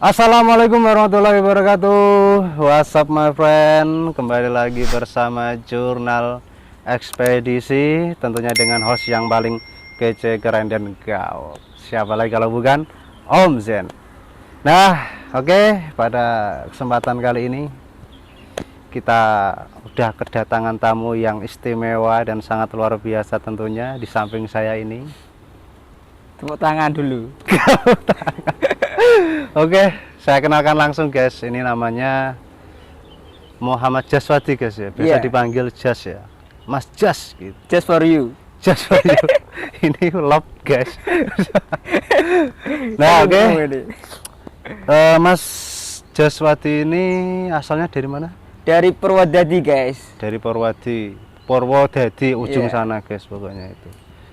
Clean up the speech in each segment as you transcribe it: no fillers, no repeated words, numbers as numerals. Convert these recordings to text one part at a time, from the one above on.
Assalamualaikum warahmatullahi wabarakatuh. What's up my friend? Kembali lagi bersama Jurnal Ekspedisi, tentunya dengan host yang paling kece, keren dan gaul. Siapa lagi kalau bukan Om Zen. Nah, oke, pada kesempatan kali ini kita udah kedatangan tamu yang istimewa dan sangat luar biasa tentunya di samping saya ini. Tepuk tangan dulu. Oke, saya kenalkan langsung guys. Ini namanya Muhammad Jaswadi guys ya. Biasa dipanggil Jas ya. Mas Jas gitu. Just for you. Jas for you. Ini love guys. Nah, oke. Mas Jaswadi ini asalnya dari mana? Dari Purwodadi guys. Dari Purwodadi ujung sana guys pokoknya itu.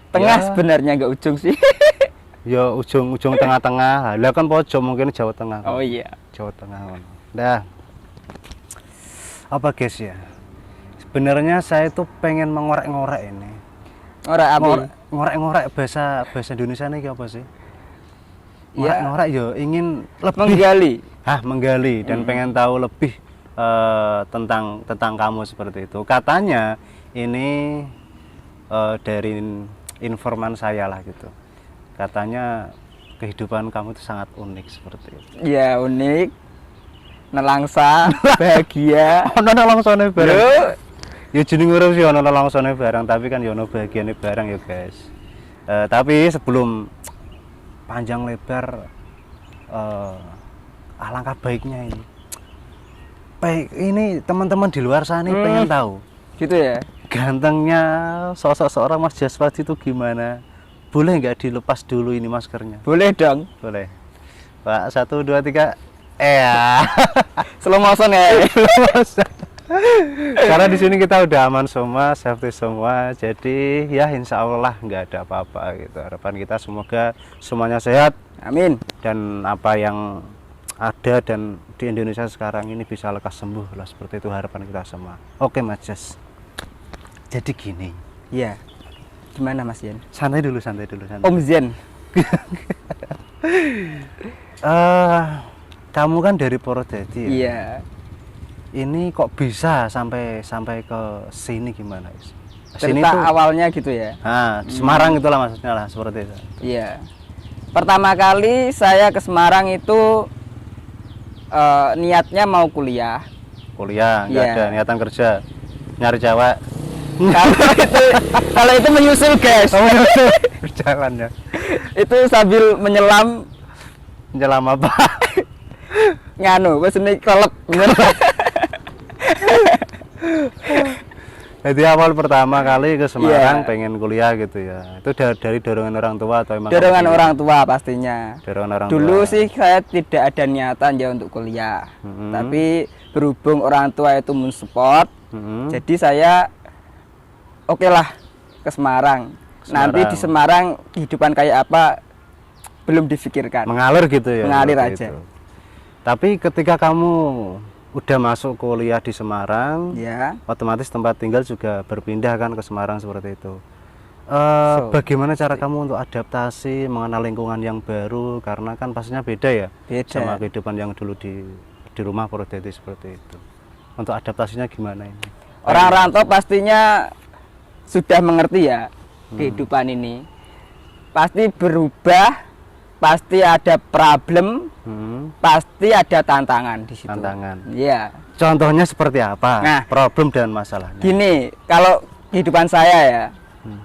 Tengah Ya. sebenarnya nggak ujung sih. Ya ujung tengah-tengah. Lah kan pojok mungkin Jawa Tengah. Oh iya. Jawa Tengah. Nah, apa guys ya? Sebenarnya saya itu pengen mengorek-ngorek ini. Ora api. Ngorek-ngorek bahasa Indonesia ini apa sih? Ya. Ngorek-ngorek yo ingin lebih Menggali. menggali dan pengen tahu lebih tentang kamu seperti itu. Katanya ini dari informan saya lah gitu. Katanya kehidupan kamu itu sangat unik seperti itu. Ya unik. Nelangsa, bahagia. Ono langsane bareng. Loh, Ya jeneng urip sih ono langsane bareng, tapi kan ya ono bagiane bareng ya guys. Tapi sebelum panjang lebar alangkah baiknya ini. Baik, ini teman-teman di luar sana pengen tahu gitu ya. gantengnya sosok seorang Mas Jaswadi itu gimana? Boleh nggak dilepas dulu ini maskernya? Boleh dong. Boleh. Pak, 1, 2, 3. Ya. Slow motion ya. Karena di sini kita udah aman semua, safety semua. Jadi ya insya Allah nggak ada apa-apa gitu. Harapan kita semoga semuanya sehat. Amin. Dan apa yang ada dan di Indonesia sekarang ini bisa lekas sembuh lah, seperti itu harapan kita semua. Oke Mas Jas. Jadi gini. Iya. Gimana Mas Yen? Santai dulu. Santai. Om Zen. Kamu kan dari Purwodadi ya? Iya. Ini kok bisa sampai ke sini gimana? Sini Cerita tuh, awalnya gitu ya. Semarang itulah maksudnya lah seperti itu. Iya. Pertama kali saya ke Semarang itu niatnya mau kuliah. Kuliah, nggak Iya. ada niatan kerja, nyari cewek. Kalau itu menyusul guys. Berjalan ya. Itu sambil menyelam Menyelam apa? nganu, wes ini kolek. Jadi awal pertama kali ke Semarang Iya. pengen kuliah gitu ya. Itu dari dorongan orang tua atau emang Dorongan kamu orang tua pastinya. Dorongan orang Dulu tua. sih saya tidak ada niatan ya untuk kuliah. Tapi berhubung orang tua itu mensupport, jadi saya oke lah ke Semarang. Nanti di Semarang kehidupan kayak apa belum difikirkan. Mengalir gitu ya. Mengalir seperti aja. itu. Tapi ketika kamu udah masuk kuliah di Semarang, Ya. otomatis tempat tinggal juga berpindah kan ke Semarang seperti itu. Bagaimana cara kamu untuk adaptasi, mengenal lingkungan yang baru, karena kan pastinya beda ya Beda. sama kehidupan yang dulu di rumah Purwodadi seperti itu. Untuk adaptasinya gimana ini? Orang rantau pastinya sudah mengerti ya kehidupan ini. Pasti berubah, pasti ada problem, pasti ada tantangan di situ. Tantangan. Iya. Contohnya seperti apa? Nah. Problem dan masalahnya. Gini, kalau kehidupan saya ya,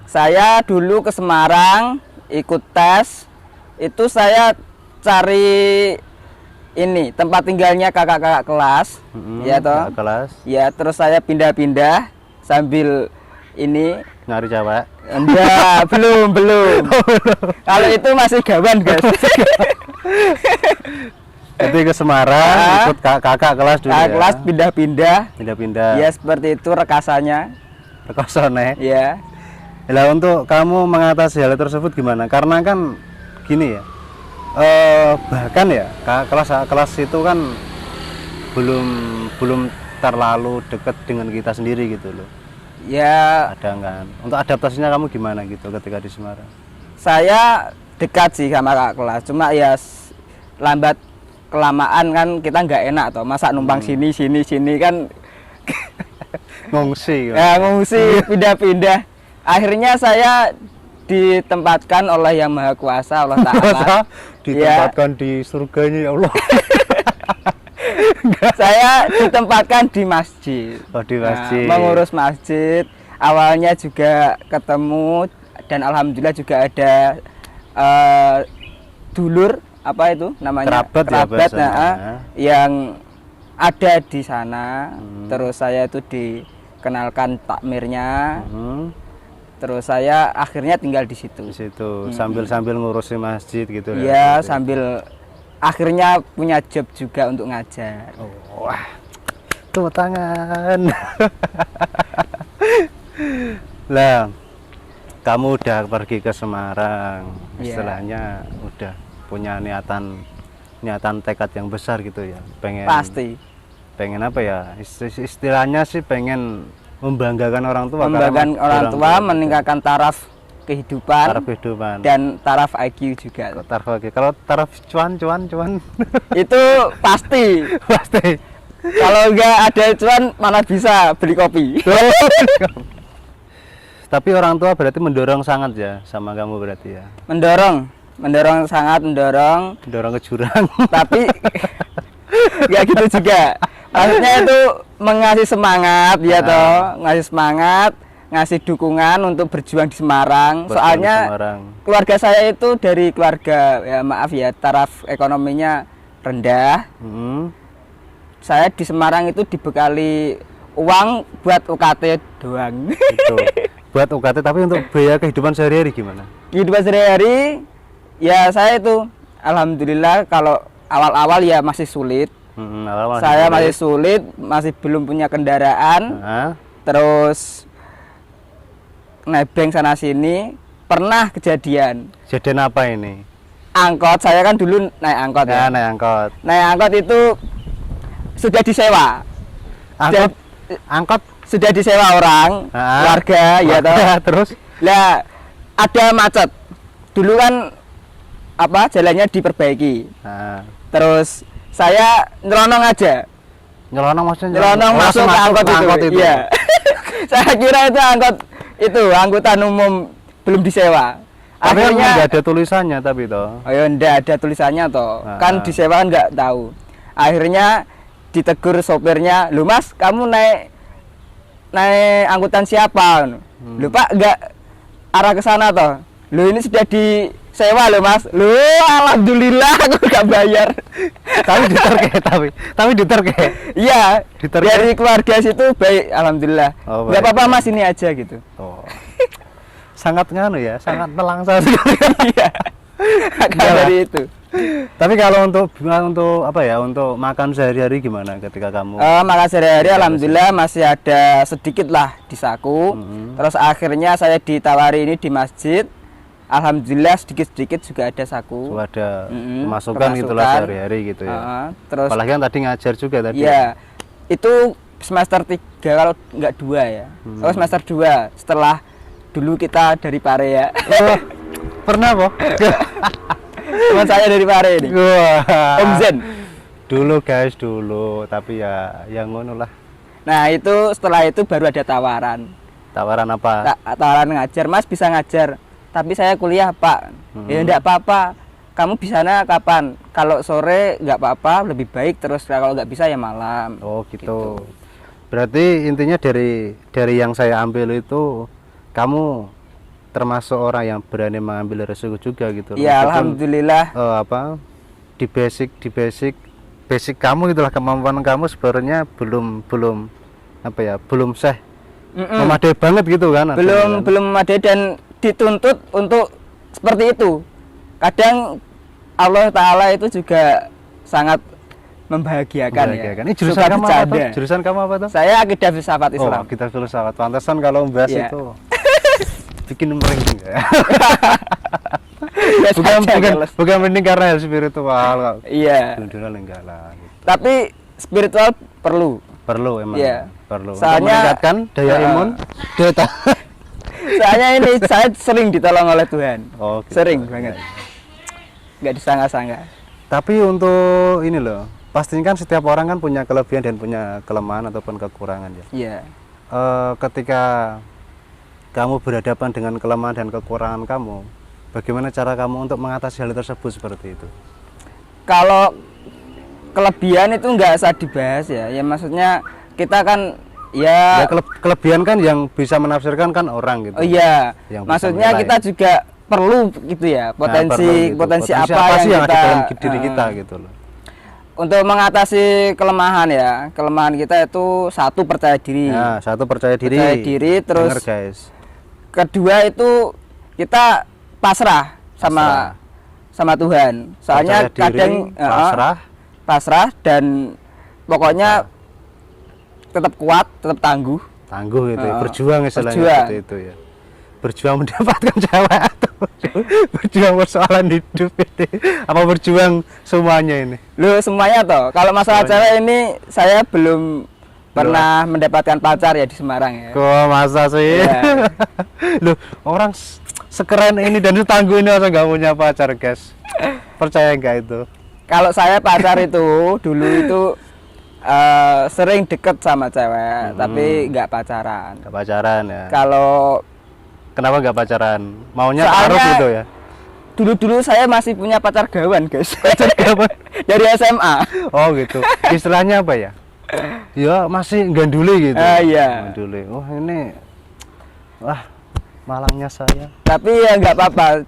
saya dulu ke Semarang ikut tes, itu saya cari ini tempat tinggalnya kakak-kakak kelas, ya toh. Kakak kelas, Ya, terus saya pindah-pindah sambil ini. nyari cewek. Enggak, belum. Kalau itu masih gawan, guys. Jadi ke Semarang, ikut kakak kelas dulu Kakak ya. kelas pindah-pindah. Pindah-pindah. Ya, seperti itu rekasannya. Rekosone. Ya. Lah untuk kamu mengatasi hal tersebut gimana? Karena kan gini ya. Bahkan ya kelas itu kan belum terlalu dekat dengan kita sendiri gitu loh. Ya, Ada kan? Untuk adaptasinya kamu gimana gitu ketika di Semarang? saya dekat sih sama kakak kelas, cuma ya lambat kelamaan kan kita nggak enak toh, masa numpang sini kan Ngungsi. ya ngungsi pindah-pindah. Akhirnya saya ditempatkan oleh Yang Maha Kuasa Allah Ta'ala Ditempatkan di surganya ya Allah. saya ditempatkan di masjid. Oh, di masjid. Mengurus masjid. Awalnya juga ketemu dan alhamdulillah juga ada dulur apa itu namanya kerabat ya, yang ada di sana. Terus saya itu dikenalkan takmirnya. Terus saya akhirnya tinggal di situ. Di situ sambil ngurusin masjid gitu. Iya, sambil akhirnya punya job juga untuk ngajar. Oh, wah. Tepuk tangan. Lah, kamu udah pergi ke Semarang, istilahnya udah punya niatan tekad yang besar gitu ya. Pengen apa ya? Istilahnya sih pengen membanggakan orang tua. Membanggakan orang tua, meningkatkan taraf kehidupan, dan taraf IQ juga. Kalau taraf cuan itu pasti. Kalau enggak ada cuan mana bisa beli kopi. Tapi orang tua berarti mendorong sangat ya sama kamu berarti ya. Mendorong ke jurang. Tapi enggak gitu juga. Maksudnya itu mengasih semangat ya toh, ngasih semangat, ngasih dukungan untuk berjuang di Semarang. Soalnya keluarga saya itu dari keluarga ya maaf ya taraf ekonominya rendah. Saya di Semarang itu dibekali uang buat UKT doang. Buat UKT, tapi untuk biaya kehidupan sehari-hari gimana? Kehidupan sehari-hari ya saya itu alhamdulillah kalau awal-awal ya masih sulit. Saya masih sulit, masih belum punya kendaraan. Terus nebeng sana sini, pernah kejadian. Kejadian apa ini? Angkot, saya kan dulu naik angkot ya. Naik angkot itu sudah disewa. Angkot sudah disewa orang, warga ya toh. Terus lah ada macet. Dulu kan apa jalannya diperbaiki. Terus saya nyelonong aja. Nyelonong maksudnya? Nyelonong masuk ke angkot itu. Iya. Saya kira itu angkot itu angkutan umum belum disewa. Akhirnya nggak ada tulisannya tapi toh. Oh ya enggak ada tulisannya toh. Kan disewa kan nggak tahu. Akhirnya ditegur sopirnya, "Lu Mas, kamu naik angkutan siapa?" "Lu Pak, enggak arah ke sana toh." "Lu ini sudah disewa loh Mas." "Lu alhamdulillah aku enggak bayar." tapi diterke. Iya, dari keluarga situ baik alhamdulillah. Enggak apa-apa Mas, ini aja gitu. Sangat nganu ya, sangat nelangsa sekali. Iya. Dari itu. Tapi kalau untuk apa ya, untuk makan sehari-hari gimana ketika kamu? Makan sehari-hari alhamdulillah masih ada sedikit lah di saku. Terus akhirnya saya ditawari ini di masjid. Alhamdulillah sedikit-sedikit juga ada saku. Ada pemasukan gitulah sehari-hari gitu ya. Terus apalagi kan tadi ngajar juga tadi. Iya. Itu semester 3 kalau enggak 2 ya. Oh, semester 2 setelah dulu kita dari Pare ya. Pernah kok. Teman saya dari Pare ini. Om Zen. Dulu guys, tapi ya yang ngono lah. Nah, itu setelah itu baru ada tawaran. Tawaran apa? Tawaran ngajar, Mas bisa ngajar. Tapi saya kuliah, Pak. Ya enggak apa-apa. Kamu bisanya kapan? Kalau sore enggak apa-apa, lebih baik. Terus kalau enggak bisa ya malam. Oh, gitu. Berarti intinya dari yang saya ambil itu kamu termasuk orang yang berani mengambil resiko juga gitu. Iya, alhamdulillah. Di basic kamu gitulah, kemampuan kamu sebenarnya belum apa ya, belum memadai banget gitu kan. Belum memadai dan dituntut untuk seperti itu. Kadang Allah Ta'ala itu juga sangat membahagiakan. Ya. Ini jurusan kamu apa tuh? Jurusan kamu apa tuh? Saya akidah filsafat Islam. Oh, akidah filsafat. Pantesan kalau membahas itu bikin merinding ya. bukan mending karena hal spiritual. Iya. Enggak lah. Gitu. Tapi spiritual perlu emang. Iya. Perlu. Soalnya meningkatkan daya imun. Soalnya ini saya sering ditolong oleh Tuhan. Oh, gitu. Sering banget. Enggak disangka-sangka. Tapi untuk ini loh, pastinya kan setiap orang kan punya kelebihan dan punya kelemahan ataupun kekurangan ya. Iya. Ketika kamu berhadapan dengan kelemahan dan kekurangan kamu, bagaimana cara kamu untuk mengatasi hal tersebut seperti itu? Kalau kelebihan itu nggak usah dibahas ya. Ya maksudnya kita kan Ya, kelebihan kan yang bisa menafsirkan kan orang gitu. Oh iya. Yang bisa Maksudnya menilai. kita juga perlu gitu ya, potensi Perlu gitu. potensi Potensi apa sih yang ada kita dalam diri kita gitu loh. Untuk mengatasi kelemahan ya. Kelemahan kita itu satu percaya diri. Ya, satu percaya diri. Percaya diri, terus Dengar, guys. kedua itu kita pasrah sama Tuhan. Soalnya Percaya diri, kadang pasrah dan pokoknya tetap kuat, tetap tangguh. Tangguh gitu, ya. Berjuang istilahnya berjuang. seperti itu ya. Berjuang mendapatkan cewek atau berjuang persoalan hidup ini. Apa berjuang semuanya ini? Loh semuanya toh. Kalau masalah cewek ini saya belum pernah mendapatkan pacar ya di Semarang ya. Kok masa sih? Iya. Loh, orang sekeren ini dan setangguh ini masa nggak punya pacar, guys? Percaya nggak itu? Kalau saya pacar itu dulu itu sering deket sama cewek, tapi nggak pacaran. Nggak pacaran ya? Kalau Kenapa nggak pacaran? Maunya Soalnya- taruh gitu ya? dulu saya masih punya pacar gawan guys. Pacar kapan? Dari SMA. Oh gitu. Istilahnya apa ya? Ya masih ganduli gitu. Iya. Ganduli. Oh ini, wah malangnya saya. Tapi ya nggak apa-apa.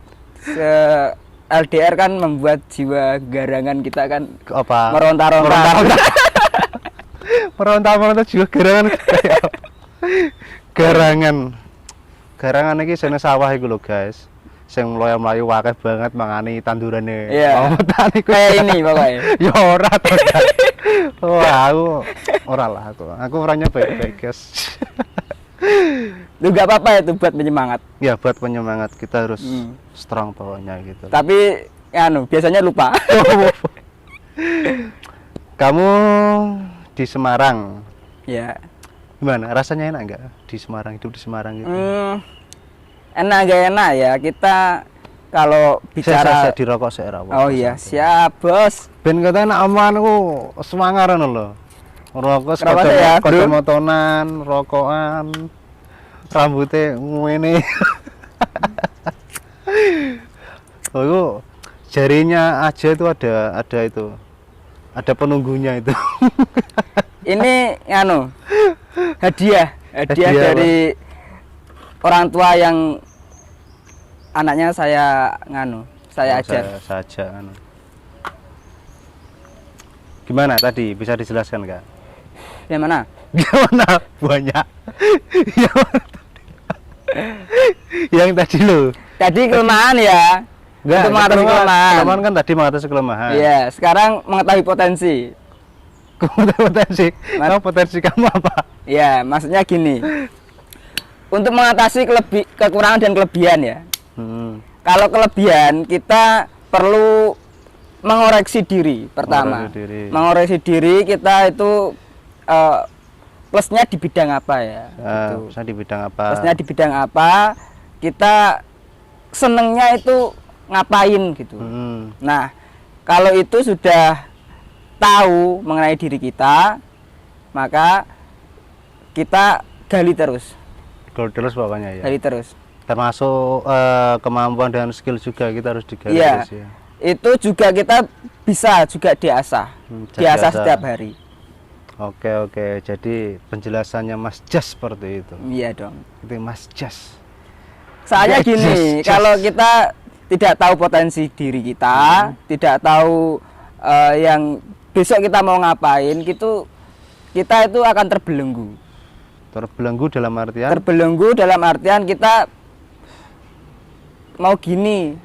LDR kan membuat jiwa garangan kita kan Apa? meronta-ronta. Meronta juga garangan. Kayak apa? Garangan iki sene sawah iku lho, guys. Sing mlayu-mlayu akeh banget mangani tandurane. Iya. Ometan iku. Kayak ini pokoknya. Ya ora to. Guys. Wah, aku ora lah aku. Aku orangnya baik-baik, guys. Itu nggak apa-apa itu buat penyemangat. Ya buat penyemangat kita harus strong pokoknya gitu. Tapi biasanya lupa. Kamu di Semarang, Ya. gimana? Rasanya enak nggak di Semarang, hidup di Semarang gitu? Enak gak enak ya kita kalau bicara. Saya dirokok saya rawat. Oh iya, siap bos. Ben kata enak aman aku semangaran loh. Rokok Kenapa sih ya, kode Bro? motonan, rokokan, rambutnya ngene. Oh, itu jarinya aja itu ada itu. Ada penunggunya itu. Ini hadiah Hadiah dari orang tua yang anaknya saya saya ajar. Saya ajak anu. Gimana tadi? Bisa dijelaskan nggak? Yang mana? Gimana? Banyak. Yang mana tadi? Yang tadi lo. Tadi kelemahan ya. Untuk mengatasi kelemahan. Kelemahan kan tadi mengatasi kelemahan. Iya, sekarang mengetahui potensi. Kamu potensi kamu apa? Ya, maksudnya gini. Untuk mengatasi kekurangan dan kelebihan ya. Kalau kelebihan kita perlu mengoreksi diri pertama. Mengoreksi diri kita itu plusnya di bidang apa ya? Gitu. Plusnya di bidang apa? Plusnya di bidang apa? Kita senengnya itu ngapain gitu. Nah, kalau itu sudah tahu mengenai diri kita, maka kita gali terus. Terus pokoknya ya. Gali terus. Termasuk kemampuan dan skill juga kita harus digali Iya. terus ya. Itu juga kita bisa juga diasah. Diasah setiap hari. Oke. Jadi penjelasannya Mas Jas seperti itu. Iya dong. Itu Mas Jas. Soalnya Jas, gini, Jas. kalau kita tidak tahu potensi diri kita, tidak tahu yang besok kita mau ngapain, gitu kita itu akan terbelenggu. Terbelenggu dalam artian? Terbelenggu dalam artian kita mau gini,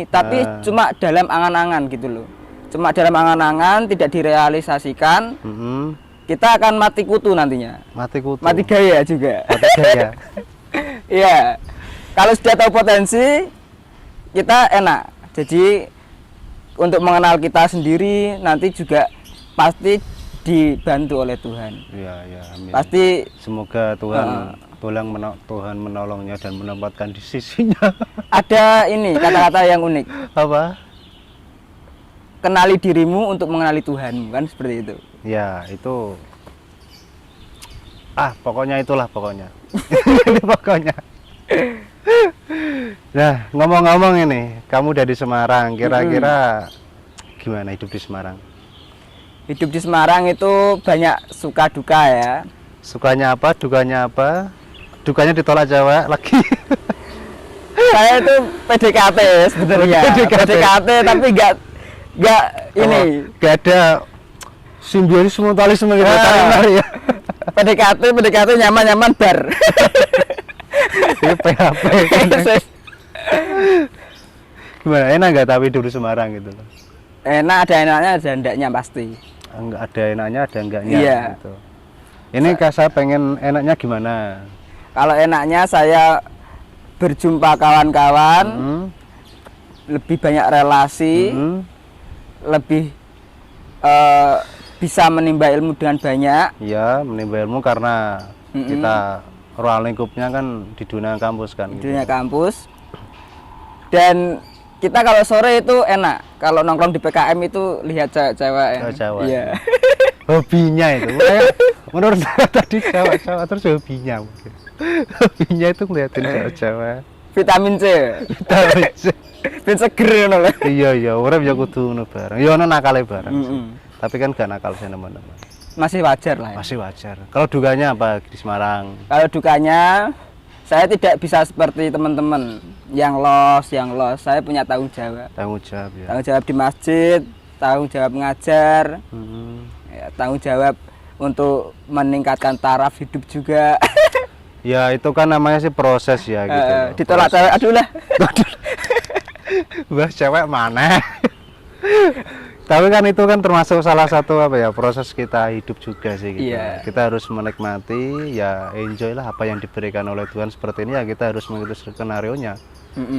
tapi cuma dalam angan-angan gitu loh. Cuma dalam angan-angan, tidak direalisasikan, kita akan mati kutu nantinya. Mati kutu. Mati gaya juga. Mati gaya. Iya. Kalau sudah tahu potensi, kita enak. Jadi untuk mengenal kita sendiri nanti juga pasti dibantu oleh Tuhan. Iya, amin. Pasti semoga Tuhan Tuhan menolongnya dan menempatkan di sisinya. ada ini kata-kata yang unik. Apa? kenali dirimu untuk mengenali Tuhanmu, kan seperti itu. Ya, itu pokoknya itulah pokoknya. Ini pokoknya. Nah, ngomong-ngomong ini, kamu dari Semarang, kira-kira gimana hidup di Semarang? Hidup di Semarang itu banyak suka duka ya. Sukanya apa, dukanya apa? Dukanya ditolak Jawa lagi. Saya itu PDKT sebenarnya. PDKT tapi enggak ini. Gak ada simbiosis mutualisme gitu ya. PDKT nyaman-nyaman bar. Ini PHP. Gimana, enak nggak tapi hidup di Semarang gitu loh? Enak, ada enaknya ada enggaknya pasti. Enggak ada enaknya, ada enggaknya gitu. Ini saya pengen enaknya gimana? Kalau enaknya saya berjumpa kawan-kawan, lebih banyak relasi, lebih bisa menimba ilmu dengan banyak. Iya, menimba ilmu karena kita ruang lingkupnya kan di dunia kampus kan. Di dunia kampus. Dan kita kalau sore itu enak. Kalau nongkrong di PKM itu lihat cewek-cewek. Cewek. Iya. Hobinya itu. Menurut saya tadi cewek-cewek terus hobinya mungkin. Hobinya itu ngeliatin cewek-cewek. Vitamin C. Vitamin C. Ben seger ngono lho. Iya, urip ya kudu ngono bareng. Ya ono nakale bareng. Tapi kan gak nakal saya teman-teman. Masih wajar lah ya. Masih wajar. Kalau dukanya apa di Semarang? Kalau dukanya saya tidak bisa seperti teman-teman yang los. Saya punya tanggung jawab. Tanggung jawab ya. Tanggung jawab di masjid, tanggung jawab mengajar, ya, tanggung jawab untuk meningkatkan taraf hidup juga. Ya itu kan namanya sih proses ya gitu. Ditolak cewek, aduh lah. Wah, cewek mana? Tapi kan itu kan termasuk salah satu proses kita hidup juga sih gitu. Iya. Kita harus menikmati, ya enjoy lah apa yang diberikan oleh Tuhan seperti ini, ya kita harus mengikuti skenario-nya.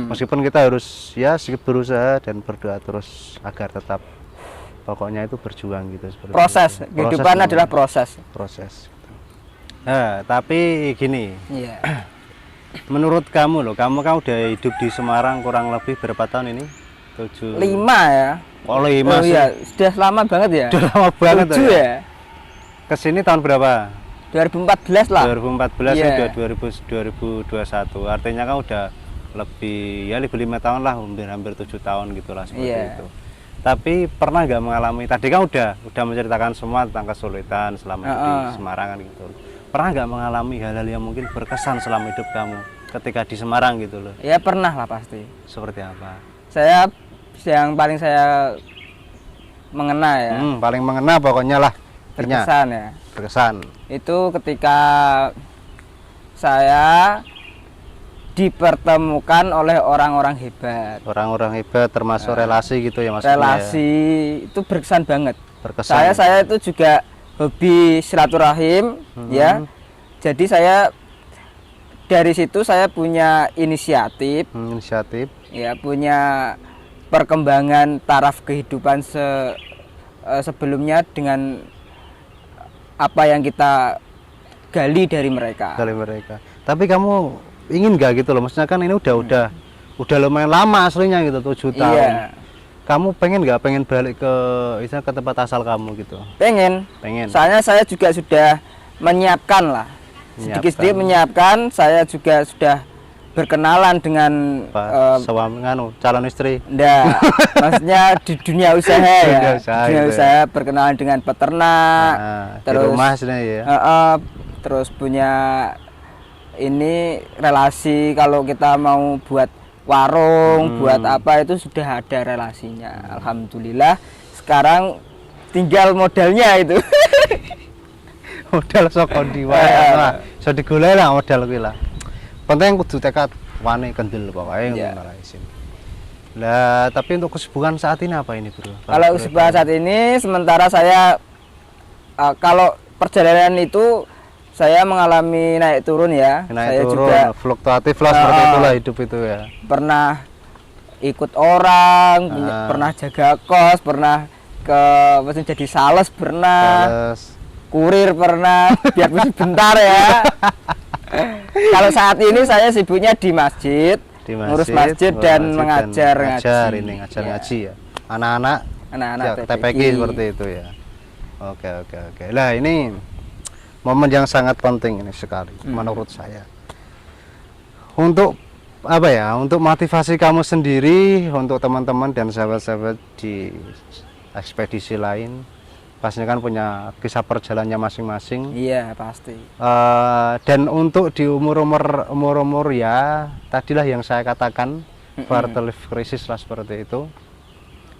Meskipun kita harus ya sedikit berusaha dan berdoa terus agar tetap pokoknya itu berjuang gitu seperti Proses, itu. kehidupan adalah proses. Gitu. Nah, tapi gini. Iya. Menurut kamu loh, kamu kan udah hidup di Semarang kurang lebih berapa tahun ini? 5 ya. Oh, 5 sih. Iya, sudah lama banget ya. Sudah lama banget 7 ya. Kesini tahun berapa? 2014 lah. 2014 Iya. Udah 2021. Artinya kan udah lebih 5 tahun lah, hampir 7 tahun gitulah seperti itu. Tapi pernah nggak mengalami, tadi kan udah menceritakan semua tentang kesulitan selama hidup di Semarang kan gitu. Pernah nggak mengalami hal-hal yang mungkin berkesan selama hidup kamu ketika di Semarang gitu loh? Ya pernah lah pasti. Seperti apa? Yang paling saya mengena ya. Paling mengena pokoknya lah. Berkesan ya. Berkesan. Itu ketika saya dipertemukan oleh orang-orang hebat. Orang-orang hebat termasuk relasi gitu ya maksudnya. Relasi itu berkesan banget. Berkesan. Saya itu juga hobi silaturahim ya. Jadi saya dari situ saya punya inisiatif. Ya, punya perkembangan taraf kehidupan sebelumnya dengan apa yang kita gali dari mereka. Tapi kamu ingin nggak gitu loh? Maksudnya kan ini udah lumayan lama aslinya gitu, 7 tahun. Iya. Kamu pengen balik ke tempat asal kamu gitu? Pengen. Soalnya saya juga sudah menyiapkan lah. Sedikit-sedikit menyiapkan. Saya juga sudah berkenalan dengan calon istri. Enggak, maksudnya di dunia usaha ya. Dunia usaha berkenalan dengan peternak. Terus di rumah ya. Terus punya ini relasi kalau kita mau buat warung, buat apa itu sudah ada relasinya. Alhamdulillah. Sekarang tinggal modalnya itu. Modal sokondi wae. Nah, iso digolek lah modal kuwi lah. Penting kudu tekad wani kendel pokoknya ngono lah isin. Lah, tapi untuk kesibukan saat ini apa ini, Bro? Kalau kesibukan saat ini sementara saya kalau perjalanan itu saya mengalami naik turun ya. Saya turun, juga fluktuatif lah seperti itulah hidup itu ya. Pernah ikut orang, pernah jaga kos, pernah jadi sales pernah. Kurir pernah, biar bentar ya. Kalau saat ini saya sibuknya di masjid, ngurus masjid dan ngajar ngaji ya. Anak-anak anak-anak TPQ seperti itu ya. Oke. Nah, ini momen yang sangat penting ini sekali menurut saya. Untuk apa ya? Untuk motivasi kamu sendiri, untuk teman-teman dan sahabat-sahabat di ekspedisi lain, pastinya kan punya kisah perjalanannya masing-masing. Iya, pasti. Dan untuk di umur ya, tadilah yang saya katakan quarter life crisis lah seperti itu.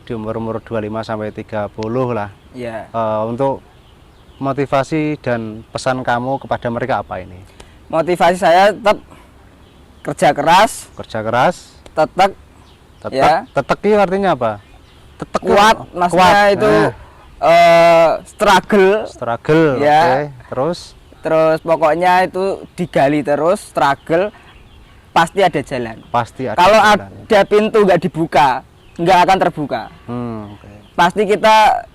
Di umur 25 sampai 30 lah. Iya. Untuk motivasi dan pesan kamu kepada mereka apa ini? Motivasi saya tetap kerja keras, tetap ya. Teteki artinya apa? Tetek kuat, maksudnya itu struggle ya. Oke. Terus pokoknya itu digali terus, struggle, pasti ada jalan. Kalau ada pintu nggak dibuka, nggak akan terbuka. Pasti kita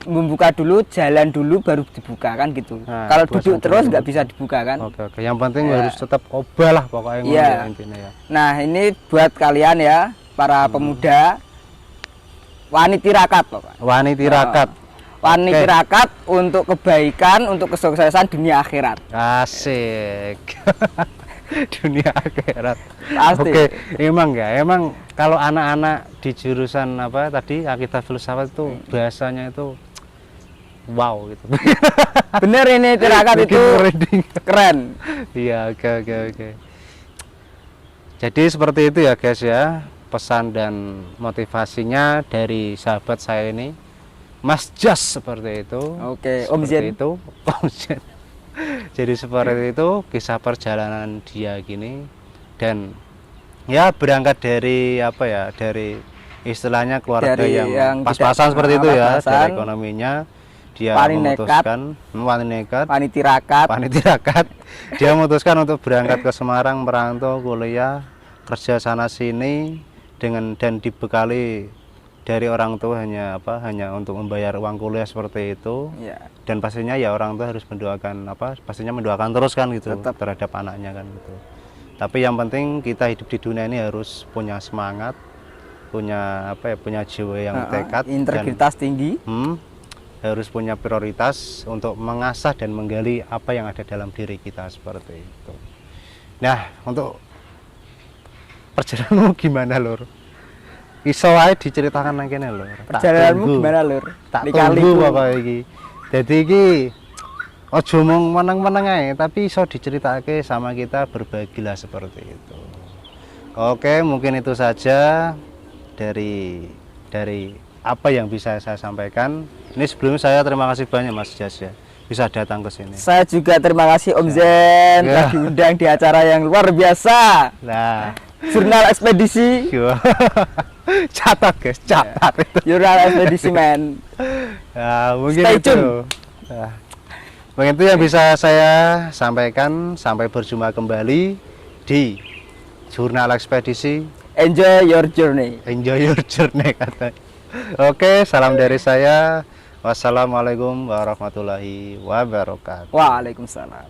membuka dulu, jalan dulu, baru dibuka kan gitu. Kalau duduk terus nggak bisa dibuka kan. Oke. Yang penting harus tetap obah lah pokoknya intinya ya. Nah, ini buat kalian ya, para pemuda, wanitirakat pokoknya. Wanitirakat untuk kebaikan, untuk kesuksesan dunia akhirat. Asik. Dunia akhirat. Pasti. Oke, emang kalau anak-anak di jurusan apa tadi akidah filsafat itu bahasanya itu wow gitu. Bener ini tirakat itu keren. Iya, oke. Jadi seperti itu ya guys ya, pesan dan motivasinya dari sahabat saya ini, Mas Jas seperti itu. Oke, Om Zen. Itu Om Zen. Jadi seperti itu kisah perjalanan dia gini, dan ya berangkat dari apa ya, dari istilahnya keluarga yang pas-pasan seperti itu ya, dari ekonominya dia memutuskan wanitirakat dia memutuskan untuk berangkat ke Semarang, merantau, kuliah, kerja sana sini dan dibekali dari orang tua hanya untuk membayar uang kuliah seperti itu. Dan pastinya ya orang tua harus mendoakan terus kan gitu. Tetap terhadap anaknya kan gitu. Tapi yang penting kita hidup di dunia ini harus punya semangat, punya jiwa yang tekad, integritas tinggi, harus punya prioritas untuk mengasah dan menggali apa yang ada dalam diri kita seperti itu. Nah, untuk perjalananmu gimana Lur? Iso wae diceritakan nang kene lho. Perjalananmu gimana Lur? Tak tunggu pokoknya iki. Dadi iki aja mung meneng-meneng ae, tapi iso diceritake sama kita, berbagilah seperti itu. Oke, mungkin itu saja dari apa yang bisa saya sampaikan. Ini sebelumnya saya terima kasih banyak Mas Jas ya, bisa datang ke sini. Saya juga terima kasih Om Zen telah diundang di acara yang luar biasa. Nah, Jurnal Ekspedisi. Catat guys, catat itu. Jurnal Ekspedisi men. Nah, mungkin Stay itu. tune. Nah, mungkin itu yang bisa saya sampaikan. Sampai berjumpa kembali di Jurnal Ekspedisi. Enjoy your journey. Enjoy your journey kata. Oke, salam dari saya. Wassalamualaikum warahmatullahi wabarakatuh. Waalaikumsalam.